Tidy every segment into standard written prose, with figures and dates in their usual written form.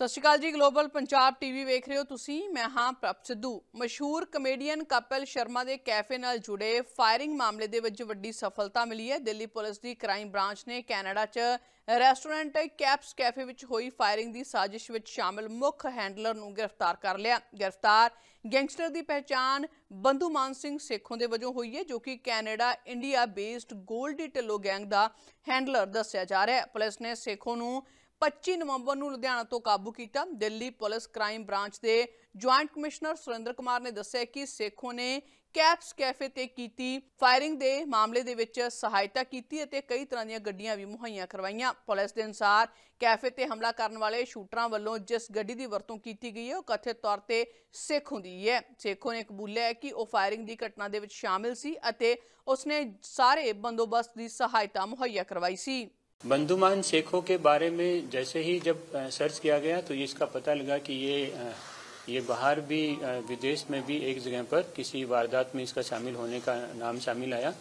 सत श्री अकाल जी। Global Punjab TV वेख रहे हो तुसी। मैं हाँ प्रभ सिद्धू। मशहूर कमेडियन कपिल शर्मा के कैफे नाल जुड़े फायरिंग मामले दे विच वड्डी सफलता मिली है। दिल्ली पुलिस की क्राइम ब्रांच ने कैनेडा च रेस्टोरेंट कैप्स कैफे विच हुई फायरिंग की साजिश विच शामिल मुख हैंडलर नूं गिरफ्तार कर लिया। गिरफ्तार गैंगस्टर की पहचान बंधु मान सिंह सेखों के वजों हुई है, जो कि Canada India based Goldy Dhillon gang का हैंडलर दस्या जा रहा है। पुलिस ने सेखों नूं 25 नवंबर ਨੂੰ ਲੁਧਿਆਣਾ ਤੋਂ ਕਾਬੂ ਕੀਤਾ। ਦਿੱਲੀ ਪੁਲਿਸ ਕ੍ਰਾਈਮ ਬ੍ਰਾਂਚ ਦੇ ਜੁਆਇੰਟ ਕਮਿਸ਼ਨਰ ਸੁਰਿੰਦਰ ਕੁਮਾਰ ਨੇ ਦੱਸਿਆ ਕਿ ਸੇਖੋਂ ਨੇ ਕੈਪਸ ਕੈਫੇ ਤੇ ਕੀਤੀ ਫਾਇਰਿੰਗ ਦੇ ਮਾਮਲੇ ਦੇ ਵਿੱਚ ਸਹਾਇਤਾ ਕੀਤੀ ਅਤੇ ਕਈ ਤਰ੍ਹਾਂ ਦੀਆਂ ਗੱਡੀਆਂ ਵੀ ਮੁਹੱਈਆ ਕਰਵਾਈਆਂ। ਪੁਲਿਸ ਦੇ ਅਨੁਸਾਰ ਕੈਫੇ ਤੇ ਹਮਲਾ ਕਰਨ ਵਾਲੇ ਸ਼ੂਟਰਾਂ ਵੱਲੋਂ ਜਿਸ ਗੱਡੀ ਦੀ ਵਰਤੋਂ ਕੀਤੀ ਗਈ ਹੈ ਉਹ ਕਥਿਤ ਤੌਰ ਤੇ ਸੇਖੋਂ ਦੀ ਹੈ। ਸੇਖੋਂ ਨੇ ਕਬੂਲਿਆ ਹੈ ਕਿ ਉਹ ਫਾਇਰਿੰਗ ਦੀ ਘਟਨਾ ਦੇ ਵਿੱਚ ਸ਼ਾਮਿਲ ਸੀ ਅਤੇ ਉਸਨੇ ਸਾਰੇ ਬੰਦੋਬਸਤ ਦੀ ਸਹਾਇਤਾ ਮੁਹੱਈਆ ਕਰਵਾਈ ਸੀ। बंधुमान शेखों के बारे में जैसे ही जब सर्च किया गया तो इसका पता लगा कि ये बाहर भी विदेश में भी एक जगह पर किसी वारदात में इसका शामिल होने का नाम शामिल आया।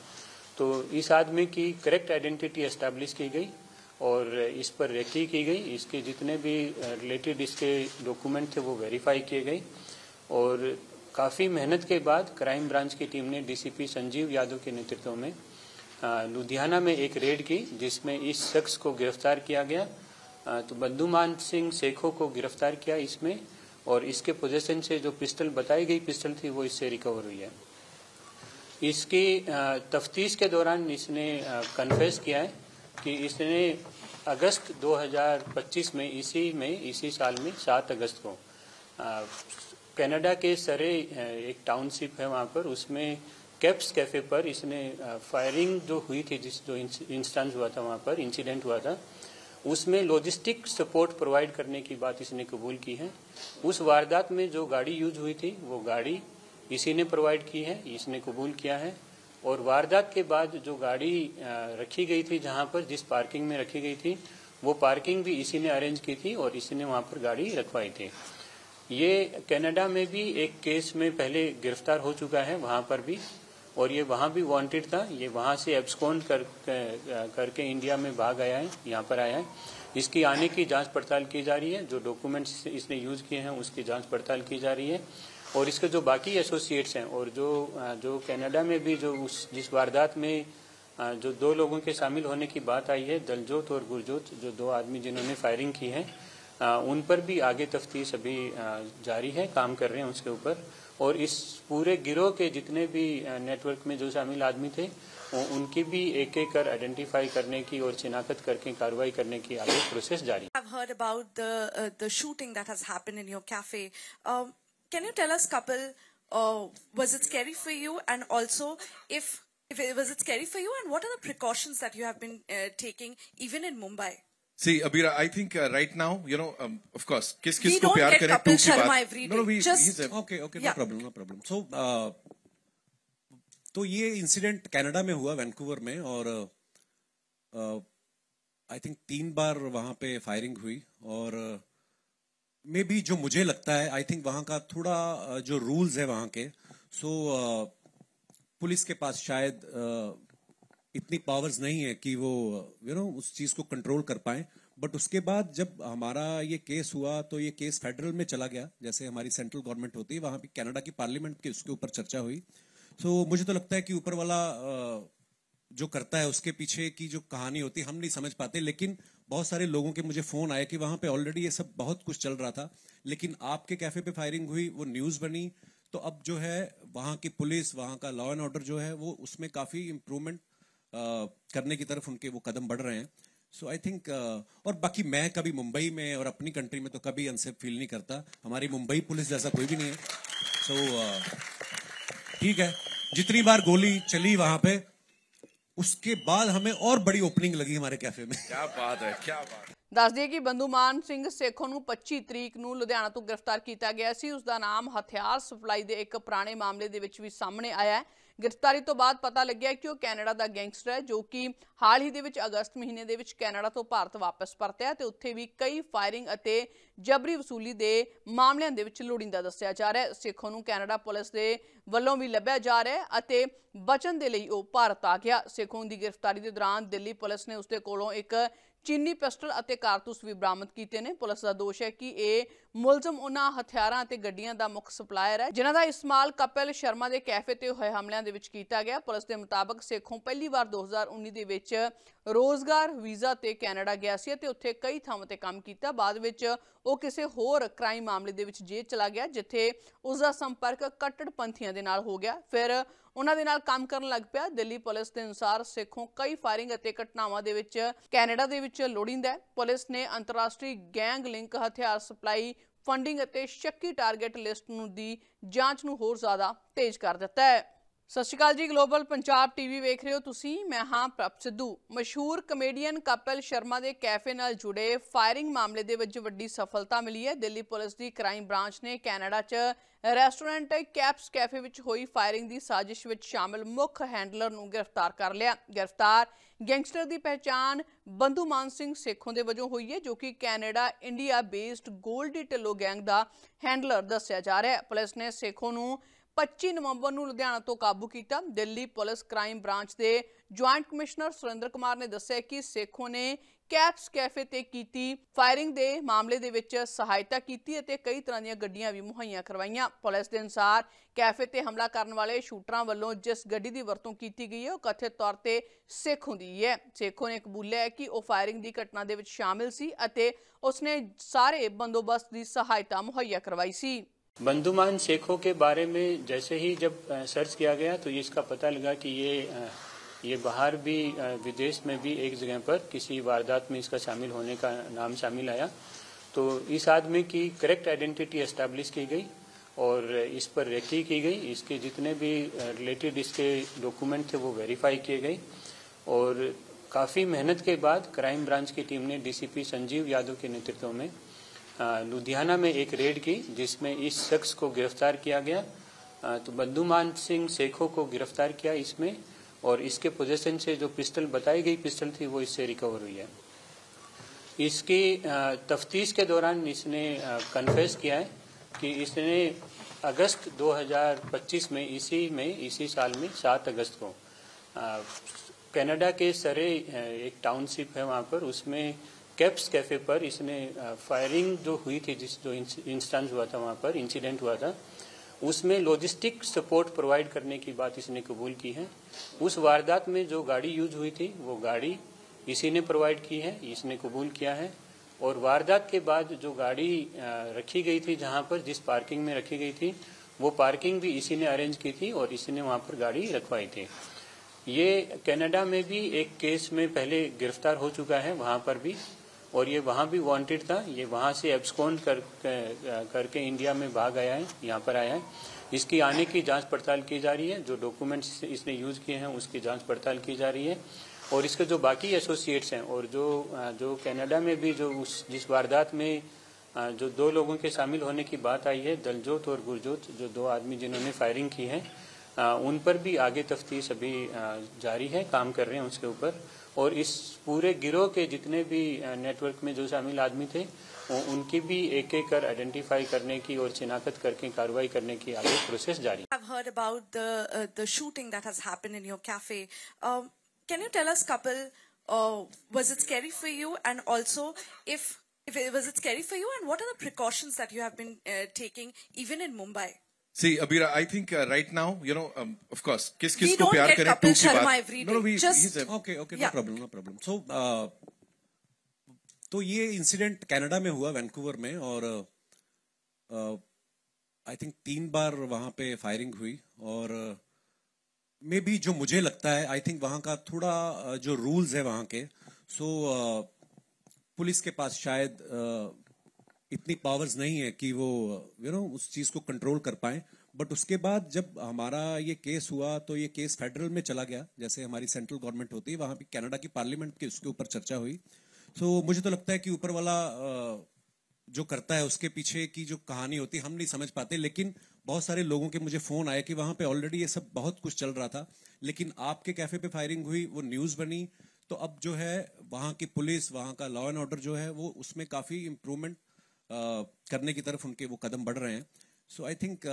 तो इस आदमी की करेक्ट आइडेंटिटी एस्टैब्लिश की गई और इस पर रेकी की गई। इसके जितने भी रिलेटेड इसके डॉक्यूमेंट थे वो वेरीफाई किए गए और काफ़ी मेहनत के बाद क्राइम ब्रांच की टीम ने डीसीपी संजीव यादव के नेतृत्व में लुधियाना में एक रेड की, जिसमें इस शख्स को गिरफ्तार किया गया। तो बंधुमान सिंह सेखों को गिरफ्तार किया इसमें, और इसके पोजीशन से जो पिस्टल बताई गई पिस्टल थी वो इससे रिकवर हुई है। इसकी तफ्तीश के दौरान इसने कन्फेस किया है कि इसने अगस्त 2025 में इसी साल में 7 अगस्त को कनाडा के सरे एक टाउनशिप है वहाँ पर, उसमें कैप्स कैफे पर इसने फायरिंग जो हुई थी, जो इंस्टेंस हुआ था वहाँ पर इंसिडेंट हुआ था, उसमें लॉजिस्टिक सपोर्ट प्रोवाइड करने की बात इसने कबूल की है। उस वारदात में जो गाड़ी यूज हुई थी वो गाड़ी इसी ने प्रोवाइड की है, इसने कबूल किया है। और वारदात के बाद जो गाड़ी रखी गई थी जहाँ पर जिस पार्किंग में रखी गई थी वो पार्किंग भी इसी ने अरेंज की थी और इसी ने वहाँ पर गाड़ी रखवाई थी। ये कनाडा में भी एक केस में पहले गिरफ्तार हो चुका है वहाँ पर भी, और ये वहाँ भी वांटेड था। ये वहाँ से एब्सकॉन्ड करके इंडिया में भाग आया है, यहाँ पर आया है। इसकी आने की जांच पड़ताल की जा रही है। जो डॉक्यूमेंट्स इसने यूज़ किए हैं उसकी जांच पड़ताल की जा रही है, और इसके जो बाकी एसोसिएट्स हैं और जो कनाडा में भी जो जिस वारदात में जो 2 लोगों के शामिल होने की बात आई है, दलजोत और गुरजोत, जो 2 आदमी जिन्होंने फायरिंग की है, उन पर भी आगे तफ्तीश अभी जारी है, काम कर रहे हैं उसके ऊपर। और इस पूरे गिरोह के जितने भी नेटवर्क में जो शामिल आदमी थे उनकी भी एक एक कर आइडेंटिफाई करने की और शिनाख्त करके कार्रवाई करने की आगे प्रोसेस जारी। I've heard about the shooting that has happened in your cafe. Can you tell us, Kapil, was it scary for you, and also if was it scary for you, and what are the precautions that you have been taking even in Mumbai? See, Abira, I think right now, of course, किस We को don't प्यार get करें Kapil to की Sharma बात। every No, day. Just okay, yeah. no problem. So, तो ये incident Canada में हुआ, वैंकूवर में, और आई थिंक 3 बार वहां पे फायरिंग हुई। और मे बी जो मुझे लगता है, आई थिंक वहां का थोड़ा जो रूल्स है वहां के, सो पुलिस के पास शायद इतनी पावर्स नहीं है कि वो उस चीज को कंट्रोल कर पाए। बट उसके बाद जब हमारा ये केस हुआ तो ये केस फेडरल में चला गया, जैसे हमारी सेंट्रल गवर्नमेंट होती है, वहां पे कनाडा की पार्लियामेंट के उसके ऊपर चर्चा हुई। सो मुझे तो लगता है कि ऊपर वाला जो करता है उसके पीछे की जो कहानी होती है हम नहीं समझ पाते। लेकिन बहुत सारे लोगों के मुझे फोन आए कि वहां पे ऑलरेडी ये सब बहुत कुछ चल रहा था, लेकिन आपके कैफे पे फायरिंग हुई, वो न्यूज बनी, तो अब जो है वहां की पुलिस, वहां का लॉ एंड ऑर्डर जो है वो उसमें काफी इम्प्रूवमेंट करने की तरफ उनके वो कदम बढ़ रहे हैं। सो आई थिंक और बाकी मैं कभी मुंबई में और अपनी कंट्री में तो कभी अनसेफ फील नहीं करता। हमारी मुंबई पुलिस जैसा कोई भी नहीं है। सो ठीक है, जितनी बार गोली चली वहां पे, उसके बाद हमें और बड़ी ओपनिंग लगी हमारे कैफे में। क्या बात है, क्या बात। दस दिए कि बंधुमान सिंह सेखों ਨੂੰ 25 ਤਰੀਕ ਨੂੰ ਲੁਧਿਆਣਾ ਤੋਂ ਗ੍ਰਿਫਤਾਰ ਕੀਤਾ ਗਿਆ ਸੀ। ਉਸ ਦਾ ਨਾਮ ਹਥਿਆਰ ਸਪਲਾਈ ਦੇ ਇੱਕ ਪੁਰਾਣੇ ਮਾਮਲੇ ਦੇ ਵਿੱਚ ਵੀ ਸਾਹਮਣੇ ਆਇਆ ਹੈ। गिरफ्तारी तो बाद पता लग्या कि वह कैनेडा का गैंगस्टर है, जो कि हाल ही दे अगस्त महीने दे विच कैनेडा तो भारत वापस परत्या ते उत्थे भी कई फायरिंग अते जबरी वसूली के मामलों दे विच लोड़ींदा दस्सिया जा रहा है। सिखों नूं कैनेडा पुलिस के वल्लों भी लभ्या जा रहा है अते बचन दे लई वह भारत आ गया। सिखों की गिरफ्तारी के दौरान दिल्ली पुलिस ने उसके कोलों एक ਚੀਨੀ ਪਿਸਟਲ ਅਤੇ ਕਾਰਤੂਸ ਵੀ ਬਰਾਮਦ ਕੀਤੇ ਨੇ। ਪੁਲਿਸ ਦਾ ਦੋਸ਼ ਹੈ ਕਿ ਇਹ ਮੁਲਜ਼ਮ ਉਹਨਾਂ ਹਥਿਆਰਾਂ ਅਤੇ ਗੱਡੀਆਂ ਦਾ ਮੁੱਖ ਸਪਲਾਇਰ ਹੈ ਜਿਨ੍ਹਾਂ ਦਾ ਇਸਤੇਮਾਲ ਕਪਿਲ ਸ਼ਰਮਾ ਦੇ ਕੈਫੇ ਤੇ ਹੋਏ ਹਮਲਿਆਂ ਦੇ ਵਿੱਚ ਕੀਤਾ ਗਿਆ। ਪੁਲਿਸ ਦੇ ਮੁਤਾਬਕ ਸੇਖੋਂ ਪਹਿਲੀ ਵਾਰ 2019 ਦੇ ਵਿੱਚ ਰੋਜ਼ਗਾਰ ਵੀਜ਼ਾ ਤੇ ਕੈਨੇਡਾ ਗਿਆ ਸੀ ਅਤੇ ਉੱਥੇ ਕਈ ਥਾਵਾਂ ਤੇ ਕੰਮ ਕੀਤਾ। ਬਾਅਦ ਵਿੱਚ ਉਹ ਕਿਸੇ ਹੋਰ ਕ੍ਰਾਈਮ ਮਾਮਲੇ ਦੇ ਵਿੱਚ ਜੇਲ੍ਹ ਚਲਾ ਗਿਆ ਜਿੱਥੇ ਉਸ ਦਾ ਸੰਪਰਕ ਕੱਟੜਪੰਥੀਆਂ ਦੇ ਨਾਲ ਹੋ ਗਿਆ। ਫਿਰ ਉਹਨਾਂ ਦੇ ਨਾਲ ਕੰਮ ਕਰਨ ਲੱਗ ਪਿਆ। ਦਿੱਲੀ ਪੁਲਿਸ ਦੇ ਅਨੁਸਾਰ ਸੇਖੋਂ ਕਈ ਫਾਇਰਿੰਗ ਅਤੇ ਘਟਨਾਵਾਂ ਦੇ ਵਿੱਚ ਕੈਨੇਡਾ ਦੇ ਵਿੱਚ ਲੋੜੀਂਦਾ ਹੈ। ਪੁਲਿਸ ਨੇ ਅੰਤਰਰਾਸ਼ਟਰੀ ਗੈਂਗ ਲਿੰਕ ਹਥਿਆਰ ਸਪਲਾਈ ਫੰਡਿੰਗ ਅਤੇ ਸ਼ੱਕੀ ਟਾਰਗੇਟ ਲਿਸਟ ਨੂੰ ਦੀ ਜਾਂਚ ਨੂੰ ਹੋਰ ਜ਼ਿਆਦਾ ਤੇਜ਼ ਕਰ ਦਿੱਤਾ ਹੈ। ਸਤਿ ਸ਼੍ਰੀ ਅਕਾਲ ਜੀ, ਗਲੋਬਲ ਪੰਜਾਬ ਟੀਵੀ ਵੇਖ ਰਹੇ ਹੋ ਤੁਸੀਂ। ਮੈਂ ਹਾਂ ਪ੍ਰਭ ਸਿੱਧੂ। ਮਸ਼ਹੂਰ ਕਮੇਡੀਅਨ ਕਪਿਲ ਸ਼ਰਮਾ ਦੇ ਕੈਫੇ ਨਾਲ ਜੁੜੇ ਫਾਇਰਿੰਗ ਮਾਮਲੇ ਦੇ ਵਿੱਚ ਵੱਡੀ ਸਫਲਤਾ ਮਿਲੀ ਹੈ। ਦਿੱਲੀ ਪੁਲਿਸ ਦੀ ਕ੍ਰਾਈਮ ਬ੍ਰਾਂਚ ਨੇ ਕੈਨੇਡਾ 'ਚ ਰੈਸਟੋਰੈਂਟ ਕੈਪਸ ਕੈਫੇ ਵਿੱਚ ਹੋਈ ਫਾਇਰਿੰਗ ਦੀ ਸਾਜ਼ਿਸ਼ ਵਿੱਚ ਸ਼ਾਮਲ ਮੁੱਖ ਹੈਂਡਲਰ ਨੂੰ ਗ੍ਰਿਫਤਾਰ ਕਰ ਲਿਆ। ਗ੍ਰਿਫਤਾਰ ਗੈਂਗਸਟਰ ਦੀ ਪਹਿਚਾਣ ਬੰਧੂ ਮਾਨ ਸਿੰਘ ਸੇਖੋਂ ਦੇ ਵਜੋਂ ਹੋਈ ਹੈ ਜੋ ਕਿ Canada India based Goldy Dhillon gang ਦਾ ਹੈਂਡਲਰ ਦੱਸਿਆ ਜਾ ਰਿਹਾ ਹੈ। ਪੁਲਿਸ ਨੇ ਸੇਖੋਂ ਨੂੰ 25 ਨਵੰਬਰ ਨੂੰ ਲੁਧਿਆਣਾ ਤੋਂ ਕਾਬੂ ਕੀਤਾ। ਦਿੱਲੀ ਪੁਲਿਸ ਕ੍ਰਾਈਮ ਬ੍ਰਾਂਚ ਦੇ ਜੁਆਇੰਟ ਕਮਿਸ਼ਨਰ ਸੁਰਿੰਦਰ ਕੁਮਾਰ ਨੇ ਦੱਸਿਆ ਕਿ ਸੇਖੋਂ ਨੇ ਕੈਪਸ ਕੈਫੇ ਤੇ ਕੀਤੀ ਫਾਇਰਿੰਗ ਦੇ ਮਾਮਲੇ ਦੇ ਵਿੱਚ ਸਹਾਇਤਾ ਕੀਤੀ ਅਤੇ ਕਈ ਤਰ੍ਹਾਂ ਦੀਆਂ ਗੱਡੀਆਂ ਵੀ ਮੁਹੱਈਆ ਕਰਵਾਈਆਂ। ਪੁਲਿਸ ਦੇ ਅਨੁਸਾਰ ਕੈਫੇ ਤੇ ਹਮਲਾ ਕਰਨ ਵਾਲੇ ਸ਼ੂਟਰਾਂ ਵੱਲੋਂ ਜਿਸ ਗੱਡੀ ਦੀ ਵਰਤੋਂ ਕੀਤੀ ਗਈ ਹੈ ਉਹ ਕਥਿਤ ਤੌਰ ਤੇ ਸੇਖੋਂ ਦੀ ਹੈ। ਸੇਖੋਂ ਨੇ ਕਬੂਲਿਆ ਹੈ ਕਿ ਉਹ ਫਾਇਰਿੰਗ ਦੀ ਘਟਨਾ ਦੇ ਵਿੱਚ ਸ਼ਾਮਿਲ ਸੀ ਅਤੇ ਉਸਨੇ ਸਾਰੇ ਬੰਦੋਬਸਤ ਦੀ ਸਹਾਇਤਾ ਮੁਹੱਈਆ ਕਰਵਾਈ ਸੀ। बंधुमान शेखों के बारे में जैसे ही जब सर्च किया गया तो इसका पता लगा कि ये बाहर भी विदेश में भी एक जगह पर किसी वारदात में इसका शामिल होने का नाम शामिल आया। तो इस आदमी की करेक्ट आइडेंटिटी एस्टैब्लिश की गई और इस पर रेकी की गई। इसके जितने भी रिलेटेड इसके डॉक्यूमेंट थे वो वेरीफाई किए गए और काफ़ी मेहनत के बाद क्राइम ब्रांच की टीम ने डीसीपी संजीव यादव के नेतृत्व में लुधियाना में एक रेड की जिसमें इस शख्स को गिरफ्तार किया गया। तो बंधुमान सिंह शेखों को गिरफ्तार किया इसमें और इसके पोजेशन से जो पिस्टल बताई गई पिस्टल थी वो इससे रिकवर हुई है। इसकी तफ्तीश के दौरान इसने कन्फेस किया है कि इसने अगस्त 2025 में इसी साल में 7 अगस्त को कनाडा के सरे एक टाउनशिप है वहाँ पर उसमें कैप्स कैफे पर इसने फायरिंग जो हुई थी जो इंस्टेंस हुआ था वहाँ पर इंसिडेंट हुआ था उसमें लॉजिस्टिक सपोर्ट प्रोवाइड करने की बात इसने कबूल की है। उस वारदात में जो गाड़ी यूज हुई थी वो गाड़ी इसी ने प्रोवाइड की है, इसने कबूल किया है। और वारदात के बाद जो गाड़ी रखी गई थी जहाँ पर जिस पार्किंग में रखी गई थी वो पार्किंग भी इसी ने अरेंज की थी और इसी ने वहाँ पर गाड़ी रखवाई थी। ये कनाडा में भी एक केस में पहले गिरफ्तार हो चुका है वहाँ पर भी और ये वहाँ भी वांटेड था। ये वहाँ से एब्सकॉन्ड करके इंडिया में भाग आया है, यहाँ पर आया है। इसकी आने की जांच पड़ताल की जा रही है। जो डॉक्यूमेंट्स इसने यूज़ किए हैं उसकी जांच पड़ताल की जा रही है और इसके जो बाकी एसोसिएट्स हैं और जो कनाडा में भी जो जिस वारदात में जो 2 लोगों के शामिल होने की बात आई है दलजोत और गुरजोत जो 2 आदमी जिन्होंने फायरिंग की है उन पर भी आगे तफ्तीश अभी जारी है, काम कर रहे हैं उसके ऊपर। और इस पूरे गिरोह के जितने भी नेटवर्क में जो शामिल आदमी थे उनकी भी एक एक कर आइडेंटिफाई करने की और शिनाख्त करके कार्रवाई करने की आगे प्रोसेस जारी। I've heard about the shooting that has happened in your cafe. Can you tell us, Kapil, was it scary for you, and also if was it scary for you, and what are the precautions that you have been taking even in Mumbai? See, Abira, I think right now, of course, किस We को don't प्यार get करें Kapil to की Sharma बात। every No, no, day. he's a- okay, no Yeah. problem. So, तो ये incident Canada में हुआ वैंकूवर में और आई थिंक 3 बार वहां पे फायरिंग हुई और मे बी जो मुझे लगता है आई थिंक वहां का थोड़ा जो रूल्स है वहां के पुलिस के पास शायद इतनी पावर्स नहीं है कि वो उस चीज को कंट्रोल कर पाए। बट उसके बाद जब हमारा ये केस हुआ तो ये केस फेडरल में चला गया, जैसे हमारी सेंट्रल गवर्नमेंट होती है वहां पे कनाडा की पार्लियामेंट की उसके ऊपर चर्चा हुई। तो मुझे तो लगता है कि ऊपर वाला जो करता है उसके पीछे की जो कहानी होती है हम नहीं समझ पाते, लेकिन बहुत सारे लोगों के मुझे फोन आए कि वहां पे ऑलरेडी ये सब बहुत कुछ चल रहा था, लेकिन आपके कैफे पे फायरिंग हुई, वो न्यूज बनी, तो अब जो है वहां की पुलिस, वहां का लॉ एंड ऑर्डर जो है वो उसमें काफी इम्प्रूवमेंट करने की तरफ उनके वो कदम बढ़ रहे हैं। सो आई थिंक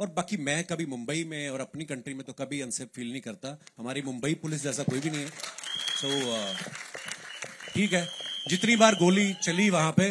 और बाकी मैं कभी मुंबई में और अपनी कंट्री में तो कभी अनसेफ फील नहीं करता, हमारी मुंबई पुलिस जैसा कोई भी नहीं है। सो ठीक है। जितनी बार गोली चली वहां पे,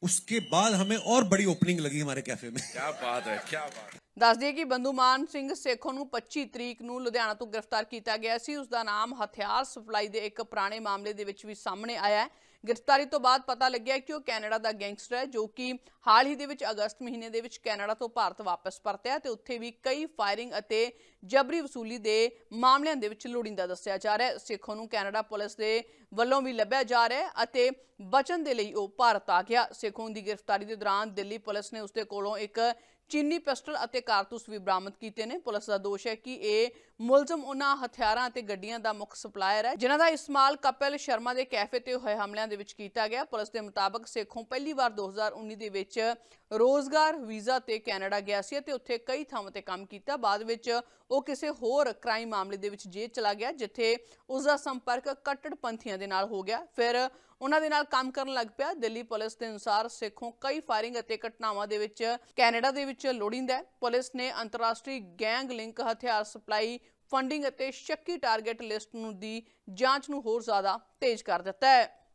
उसके बाद हमें और बड़ी ओपनिंग लगी हमारे कैफे में। क्या बात है, क्या बात है। ਦੱਸ ਦਈਏ ਕਿ ਬੰਦੂਮਾਨ ਸਿੰਘ ਸੇਖੋਂ ਨੂੰ 25 ਤਰੀਕ ਨੂੰ ਲੁਧਿਆਣਾ ਤੋਂ ਗ੍ਰਿਫਤਾਰ ਕੀਤਾ ਗਿਆ ਸੀ। ਉਸ ਦਾ ਨਾਮ ਹਥਿਆਰ ਸਪਲਾਈ ਦੇ ਇੱਕ ਪੁਰਾਣੇ ਮਾਮਲੇ ਦੇ ਵਿੱਚ ਵੀ ਸਾਹਮਣੇ ਆਇਆ ਹੈ। गिरफ्तारी तो बाद पता लग्या कि वह कैनेडा का गैंगस्टर है, जो कि हाल ही दे विच अगस्त महीने दे विच कैनेडा तो भारत वापस परत्या ते उत्थे भी कई फायरिंग अते जबरी वसूली दे मामलों दे विच लोड़ींदा दस्सिया जा रहा है। सिखों नूं कैनेडा पुलिस दे वल्लों भी लभ्या जा रहा है अते बचन दे लई ओह भारत आ गया। सिखों की गिरफ्तारी के दौरान दिल्ली पुलिस ने उसके कोलों एक चीनी पिस्टल अते कारतूस भी बरामद किए हैं। पुलिस का दोष है कि यह मुलजम उन्हां हथियारां अते गड्डियां दा मुख सप्लायर है जिन्हां दा इस्तेमाल कपिल शर्मा के कैफे ते होए हमलिਆਂ ਦੇ ਵਿੱਚ ਕੀਤਾ ਗਿਆ। पुलिस के मुताबिक सेखों पहली बार 2019 ਦੇ ਵਿੱਚ रोजगार वीज़ा ते कैनेडा गया सी ते उत्थे कई ਥਾਵਾਂ ਤੇ ਕੰਮ ਕੀਤਾ। बाद ਵਿੱਚ ਉਹ ਕਿਸੇ ਹੋਰ क्राइम मामले ਦੇ ਵਿੱਚ जेल चला गया जिथे उसका संपर्क कट्टड़पंथियों के नाल हो गया। फिर उन्हां दे नाल काम करन लग पिया। दिल्ली पुलिस के अनुसार सेखों कई फायरिंग अते घटनावां दे विच कैनेडा दे विच लोड़ींदा है। पुलिस ने अंतरराष्ट्रीय गैंग लिंक हथियार सप्लाई फंडिंग अते शक्की टारगेट लिस्ट नूं दी जांच नूं होर ज़्यादा तेज कर दिता है।